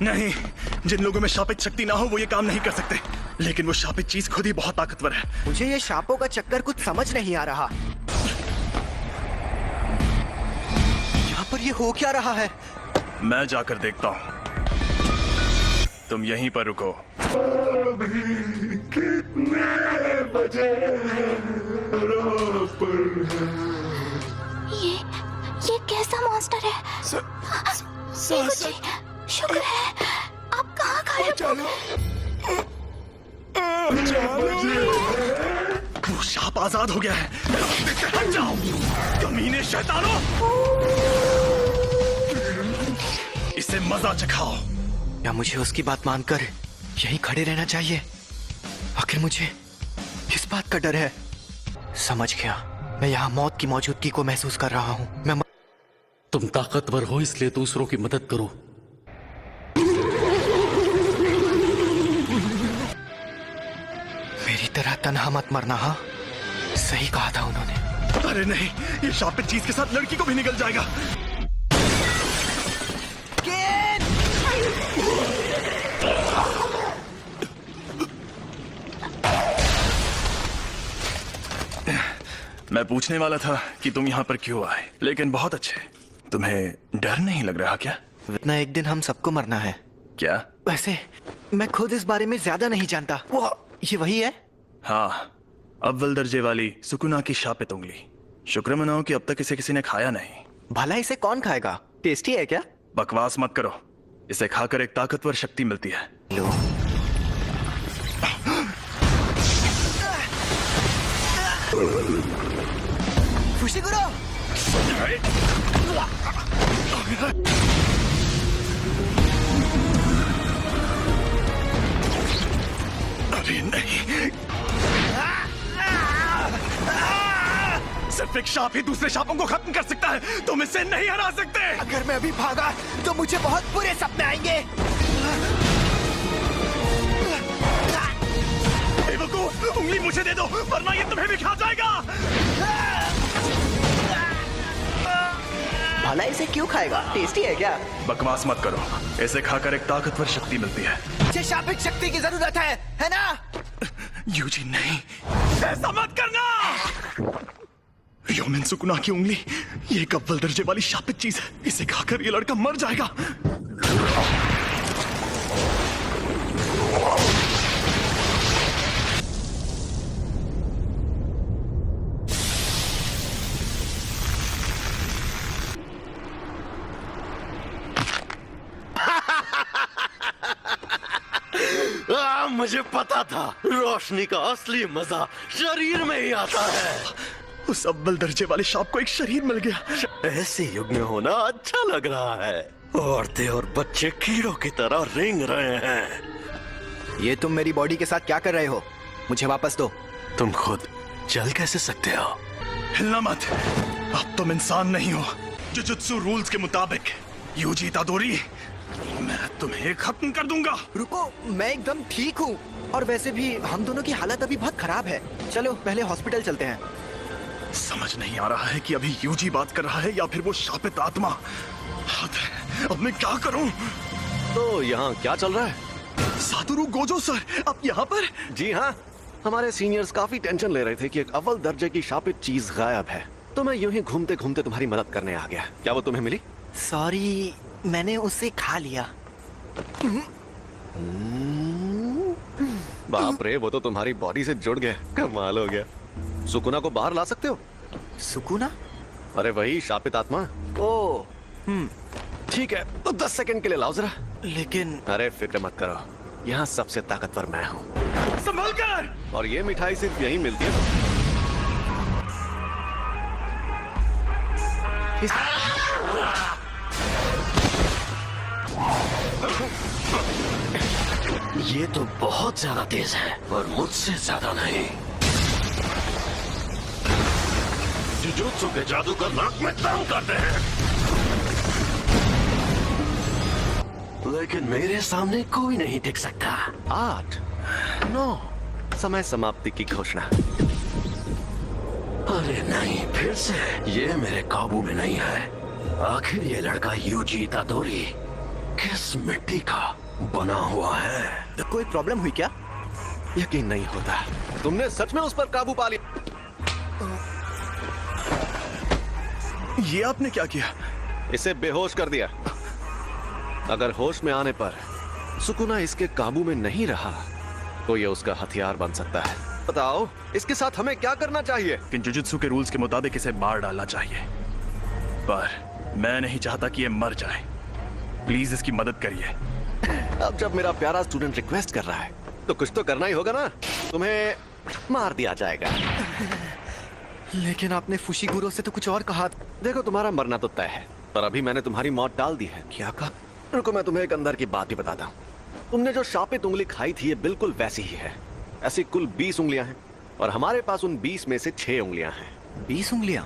नहीं, जिन लोगों में शापित शक्ति ना हो वो ये काम नहीं कर सकते, लेकिन वो शापित चीज खुद ही बहुत ताकतवर है। मुझे ये शापों का चक्कर कुछ समझ नहीं आ रहा। यहाँ पर ये हो क्या रहा है? मैं जाकर देखता हूँ, तुम यहीं पर रुको। कितने बजे ये कैसा मॉन्स्टर है? जी, शुक्र है आप कहाँ गायब हो गए? वो शाप आजाद हो गया है, रास्ते से हट जाओ कमीने शैतानों। इसे मजा चखाओ। या मुझे उसकी बात मानकर यहीं खड़े रहना चाहिए? आखिर मुझे किस बात का डर है? समझ गया, मैं यहाँ मौत की मौजूदगी को महसूस कर रहा हूँ। तुम ताकतवर हो इसलिए दूसरों की मदद करो। मेरी तरह तन्हा मत मरना। हाँ, सही कहा था उन्होंने। अरे नहीं, ये शापित चीज के साथ लड़की को भी निकल जाएगा। मैं पूछने वाला था कि तुम यहाँ पर क्यों आए, लेकिन बहुत अच्छे। तुम्हें डर नहीं लग रहा क्या? इतना एक दिन हम सबको मरना है। क्या? वैसे मैं खुद इस बारे में ज्यादा नहीं जानता। वो ये वही है? हाँ, अव्वल दर्जे वाली सुकुना की शापित उंगली। शुक्र मनाओ कि अब तक इसे किसी ने खाया नहीं। भला इसे कौन खाएगा? टेस्टी है क्या? बकवास मत करो, इसे खाकर एक ताकतवर शक्ति मिलती है। लो। फुशिगुरो! अरे नहीं, सिर्फ एक शाप ही दूसरे शापों को खत्म कर सकता है, तुम इसे नहीं हरा सकते। अगर मैं अभी भागा तो मुझे बहुत बुरे सपने आएंगे। बेवकूफ, उंगली मुझे दे दो वरना ये तुम्हें भी खा जाएगा। भला इसे क्यों खाएगा? टेस्टी है क्या? बकवास मत करो, इसे खाकर एक ताकतवर शक्ति मिलती है। मुझे शापित शक्ति की जरूरत है ना? यूजी नहीं, ऐसा मत करना। योमिन सुकुना की उंगली, ये एक अव्वल दर्जे वाली शापित चीज है, इसे खाकर ये लड़का मर जाएगा। मुझे पता था, रोशनी का असली मजा शरीर में ही आता है। उस अव्वल दर्जे वाले शाप को एक शरीर मिल गया। ऐसे युग में होना अच्छा लग रहा है। औरतें और बच्चे कीड़ों की तरह रेंग रहे हैं। ये तुम मेरी बॉडी के साथ क्या कर रहे हो? मुझे वापस दो। तुम खुद चल कैसे सकते हो? हिलना मत, अब तुम इंसान नहीं हो। जुजुत्सु रूल्स के मुताबिक यूजी इतादोरी, मैं तुम्हें खत्म कर दूंगा। रुको, मैं एकदम ठीक हूँ। और वैसे भी हम दोनों की हालत अभी बहुत खराब है। चलो पहले हॉस्पिटल चलते हैं। समझ नहीं आ रहा है कि अभी यूजी बात कर रहा है या फिर वो शापित आत्मा। अब मैं क्या करूं? तो यहाँ क्या चल रहा है? सातोरु गोजो सर, आप यहाँ पर? जी हाँ, हमारे सीनियर्स काफी टेंशन ले रहे थे कि एक अव्वल दर्जे की शापित चीज गायब है, तो मैं यूं ही घूमते घूमते तुम्हारी मदद करने आ गया। क्या वो तुम्हें मिली? सॉरी, मैंने उसे खा लिया। बाप रे, वो तो तुम्हारी बॉडी से जुड़ गया। कमाल हो गया। सुकुना को बाहर ला सकते हो? सुकुना? अरे वही शापित आत्मा। ओ, ठीक है, तो 10 सेकंड के लिए लाओ जरा। लेकिन अरे फिक्र मत करो, यहाँ सबसे ताकतवर मैं हूँ। संभल कर! और ये मिठाई सिर्फ यहीं मिलती है। ये तो बहुत ज्यादा तेज है, और मुझसे ज्यादा नहीं। जुजुत्सु के जादू का नाक में दम करते हैं, लेकिन मेरे सामने कोई नहीं टिक सकता। 8, 9, समय समाप्ति की घोषणा। अरे नहीं, फिर से ये मेरे काबू में नहीं है। आखिर ये लड़का यूजी इतादोरी किस मिट्टी का बना हुआ है? कोई प्रॉब्लम हुई क्या? यकीन नहीं होता तुमने सच में उस पर काबू पा लिया। ये आपने क्या किया? इसे बेहोश कर दिया। अगर होश में आने पर सुकुना इसके काबू में नहीं रहा तो ये उसका हथियार बन सकता है। बताओ इसके साथ हमें क्या करना चाहिए? जुजुत्सु के रूल्स के मुताबिक इसे मार डालना चाहिए, पर मैं नहीं चाहता कि ये मर जाए। प्लीज इसकी मदद करिए। अब जब मेरा प्यारा स्टूडेंट रिक्वेस्ट कर रहा है तो कुछ तो करना ही होगा ना। तुम्हें मार दिया जाएगा। लेकिन आपने फुशिगुरो से तो कुछ और कहा। देखो तुम्हारा मरना तो तय है, पर अभी मैंने तुम्हारी मौत टाल दी है। क्या कहा? रुको मैं तुम्हें एक अंदर की बात ही बताता हूँ। तुमने जो शापित उंगली खाई थी ये बिल्कुल वैसी ही है। ऐसी कुल 20 उंगलियां हैं और हमारे पास उन 20 में से 6 उंगलियां हैं। 20 उंगलियां?